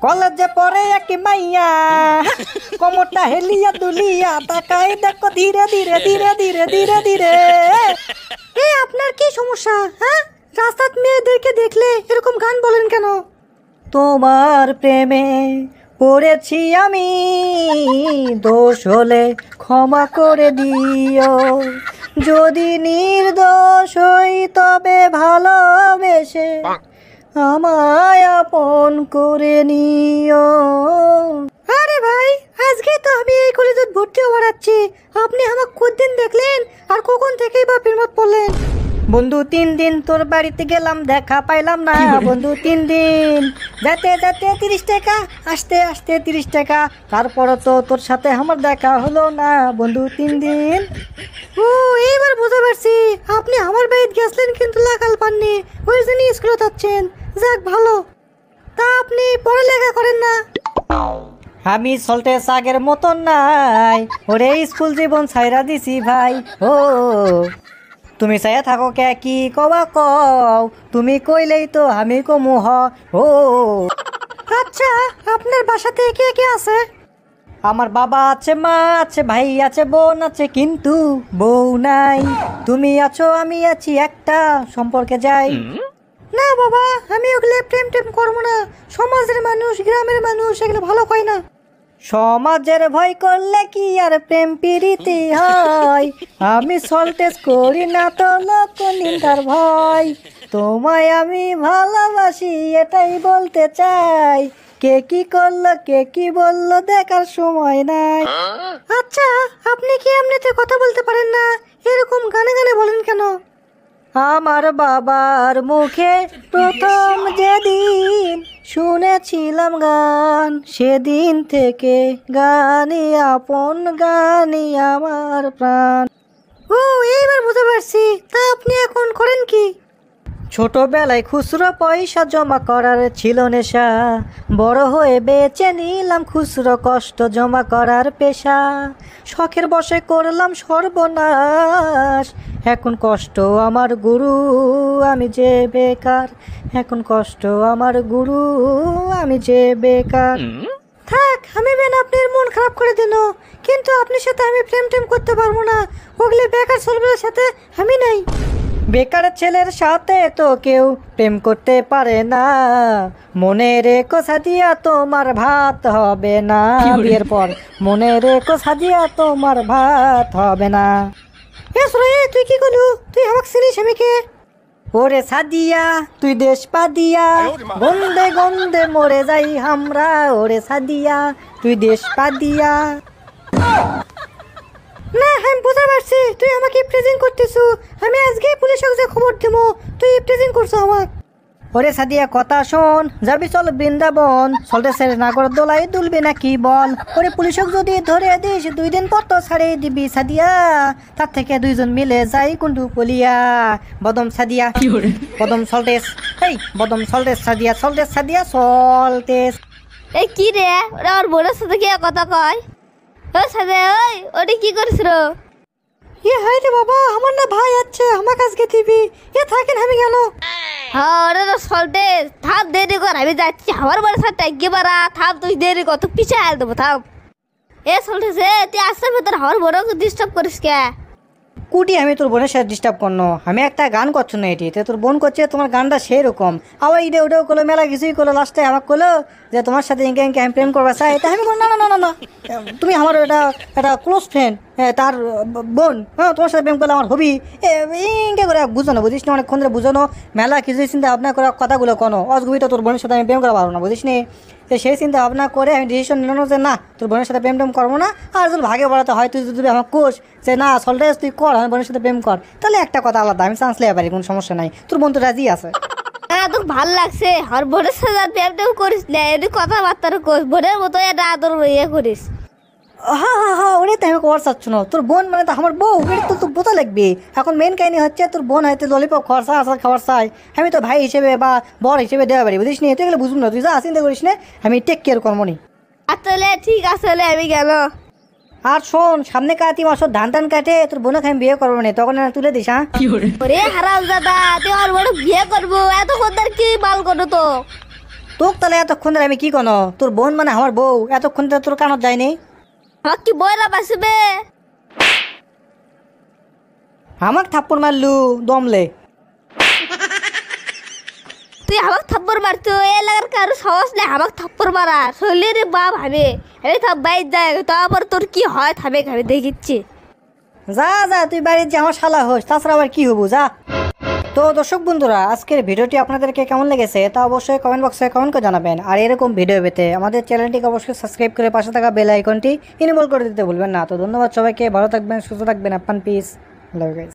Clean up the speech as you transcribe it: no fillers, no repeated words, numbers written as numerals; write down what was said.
কলেজে পড়ে এক মাইয়া কোমরটা হেলিয়া দুলিয়া তাকাই দেখো ধীরে ধীরে ধীরে ধীরে ধীরে ধীরে। এই আপনার কি সমস্যা? হ্যাঁ, রাস্তার মেয়েদেরকে দেখলে এরকম গান বলেন কেন? তোমার প্রেমে পড়েছি আমি, দোষ হলে ক্ষমা করে দিও, যদি নির্দোষ হই তবে ভালোবেসে আমায় আপন করে নিও। আরে ভাই, আজকে তো আমি এই কলেজে ভর্তি হওয়ার আছি, আপনি আমাকে কতদিন দেখলেন আর কখন থেকেই বা প্রেমত পড়লেন? বন্ধু 3 দিন তোর বাড়িতে গেলাম, দেখা পাইলাম না বন্ধু 3 দিন, যেতে যেতে 30 টাকা, আসতে আসতে 30 টাকা, তারপরও তো তোর সাথে আমার দেখা হলো না বন্ধু 3 দিন। ও এইবার বুঝতে পারছি, আপনি আমার বাড়িতে গেছিলেন কিন্তু লাগাল পাননি, ওই জন্য স্কুলে যাচ্ছেন। যাক ভালো। তা আপনি পড়ালেখা করেন না? আমি সল্টে আগের মতন নাই, ওরে স্কুল জীবন ছাইরা দিছি ভাই। ও তুমি চাইয়া থাকো কে, কি কবা কও, তুমি কইলেই তো আমি কমু হ। ও আচ্ছা, আপনার বাসাতে কে কে আছে? আমার বাবা আছে, মা আছে, ভাই আছে, বোন আছে, কিন্তু বউ নাই। তুমি আছো, আমি আছি, একটা সম্পর্কে যাই না। বাবা, আমি ওগুলো প্রেম টেম করবো না, সমাজের মানুষ, গ্রামের মানুষ এগুলো ভালো হয় না। সমাজের ভয় করলে কি আর প্রেম প্রীতি হয়? আমি সল্টেজ করি না তো লোক নিন্দার ভয়, তোমায় আমি ভালোবাসি এটাই বলতে চাই, কে কি করলো কে কি বললো দেখার সময় নাই। আচ্ছা, আপনি কি এমনিতে কথা বলতে পারেন না? এরকম গানে গানে বলেন কেন? আমার বাবার মুখে প্রথম যেদিন শুনেছিলাম গান, সেদিন থেকে গানই আপন, গানই আমার প্রাণ। ও এইবার বুঝতে পারছি। তা আপনি এখন করেন কি? ছোটবেলায় খুচরো পয়সা জমা করার ছিল নেশা, বড় হয়ে বেছে নিলাম খুচরো কষ্ট জমা করার পেশা, শখের বশে করলাম সর্বনাশ, এখন কষ্ট আমার গুরু, আমি যে বেকার, এখন কষ্ট আমার গুরু, আমি যে বেকার। থাক, আমি বেন আপনার মন খারাপ করে দিন, কিন্তু আপনার সাথে আমি প্রেম টেম করতে পারবো না, ওগুলি বেকার ছেলের সাথে আমি নাই। বেকার ছেলের সাথে তো কেউ প্রেম করতে পারে না, মনে রেখো সাদিয়া তোমার ভাত হবে না, বিয়ের পর মনে রেখো সাদিয়া তোমার ভাত হবে না। তুই কি করলু? তুই আমাকে চিনিস আমি কে? ওরে সাদিয়া তুই দেশ পাদিয়া, গন্ধে গন্ধে মরে যাই আমরা, ওরে সাদিয়া তুই দেশ পাদিয়া। না, আমি বুঝতে পারছি তুই আমাকে প্রেজেন্ট করতেছু, আমি আজকে পুলিশে খবর দেবো তুই প্রেজেন্ট করছো আমাকে। ওরে সাদিয়া কথা শোন, যাবি চল বৃন্দাবন, সল্টেসের নাগর দোলাই দুলবি নাকি বল, ওরে পুলিশক যদি ধরে দিস 2 দিন পর তো ছাড়ে দিবি সাদিয়া, তার থেকে 2 জন মিলে যাই কুন্ডু পলিয়া। বদম সাদিয়া বদম সল্টেস, এই বদম সল্টেস সাদিয়া, সল্টেস সাদিয়া সল্টেস। এই কি রে, ওরা ওর বোনের সাথে কি কথা কয়? ও সাদিয়া, ওই ওটি কি করিস রে? হাই রে বাবা, আমার না ভাই আছে, আমার কাছে দিবি, থাকেন আমি গেল। হ্যাঁ, ওরা তো সল্টে, থাপ দেরি কর, আমি যাচ্ছি আমার বাড়ির সাথে একেবারে, থাপ তুই দেরি কর, তুই পিছিয়ে আল দেবো, থাপ। এ সল্টে সে তুই আসতে ভেতর আমার বোনকে ডিস্টার্ব করিস কে? কুটি আমি তোর বোনের সাথে ডিস্টার্ব করনো, আমি একটা গান করছো না, এটি তোর বোন করছে, তোমার গানটা সেই রকম, আবার ইডে উডেও করলো, মেলা কিছুই করলো, লাস্টে আমাকে করলো যে তোমার সাথে ইঙ্কে ইঙ্কে আমি প্রেম করবা চাই, তাই আমি না না না না, তুমি আমার একটা ক্লোজ ফ্রেন্ড, তার বোন, হ্যাঁ তোমার সাথে প্রেম করলে আমার হবি, ইঙ্কে করে বুঝো না, বুঝিস না, অনেকক্ষণ ধরে বুঝো না, মেলা কিছুই চিন্তা ভাবনা করে কথাগুলো কোনো অজগুবিটা তোর বোনের সাথে আমি প্রেম করা পারবো না, বুঝিস নি? সেই চিন্তা ভাবনা করে আমি ডিসিশন নিলাম যে না, তোর বোনের সাথে প্রেম টেম করবো না, আর যদি ভাগে বলাতে হয় তুই যদি আমার কোষ যে না সল্টেস তুই কর, আমার বোনের সাথে প্রেম কর, তাহলে একটা কথা আলাদা, আমি চান্স লেগে পারি, কোনো সমস্যা নাই, তোর বোন তো রাজি আছে। হ্যাঁ, তোকে ভাল লাগছে, আর বোনের সাথে আর প্রেম টেম করিস না, এটি কথাবার্তা করিস, বোনের মতো এটা আদর ইয়ে করিস। হ্যাঁ হ্যাঁ হ্যাঁ, ওরে তো আমি কর চাচ্ছ না, তোর বোন মানে তো আমার বউ, এটা তো তোর বোঝা লাগবে। এখন মেন কাহিনী হচ্ছে তোর বোন হয়তো ললিপপ খরচা আসা খাবার চাই, আমি তো ভাই হিসেবে বা বর হিসেবে দেওয়া পারি, বুঝিস নি? তুই গেলে বুঝবো না, তুই যা চিন্তা করিস না, আমি টেক কেয়ার করবো নি। আসলে ঠিক আছে, আমি গেল। আর শোন, সামনে কাতি মাস ধান টান কাটে, তোর বোনকে আমি বিয়ে করবো না, তখন তুলে দিস। হ্যাঁ ওরে হারাম দাদা, তুই আমার বোন বিয়ে করবো, এত খদ্দার কি বাল করো তো? তোক তাহলে এতক্ষণ ধরে আমি কি কোনো তোর বোন মানে আমার বউ এতক্ষণ ধরে তোর কানত যায়নি? আমার কি বইরা বাসবে? আমাক থাপ্পড় মারলু দমলে। তুই আমাকে থাপ্পড় মারতো এ লাগার কারো সাহস নেই আমাকে থাপ্পড় মারা শৈলে রে বাপ আমি থাপ বাইর যায় তারপর তোর কি হয় থামে আমি দেখিচ্ছি। যা যা তুই বাইরে যে আমার শালা হোস, তাছাড়া আবার কি হবো যা। তো দর্শক বন্ধুরা, আজকের ভিডিওটি আপনাদেরকে কেমন লেগেছে তা অবশ্যই কমেন্ট বক্সে কমেন্ট করে জানাবেন। আর এরকম ভিডিও পেতে আমাদের চ্যানেলটিকে অবশ্যই সাবস্ক্রাইব করে পাশে থাকা বেল আইকনটি ইনেবল করে দিতে ভুলবেন না। তো ধন্যবাদ সবাইকে, ভালো থাকবেন, সুস্থ থাকবেন, আপান পিস, লাভ ইউ গাইস।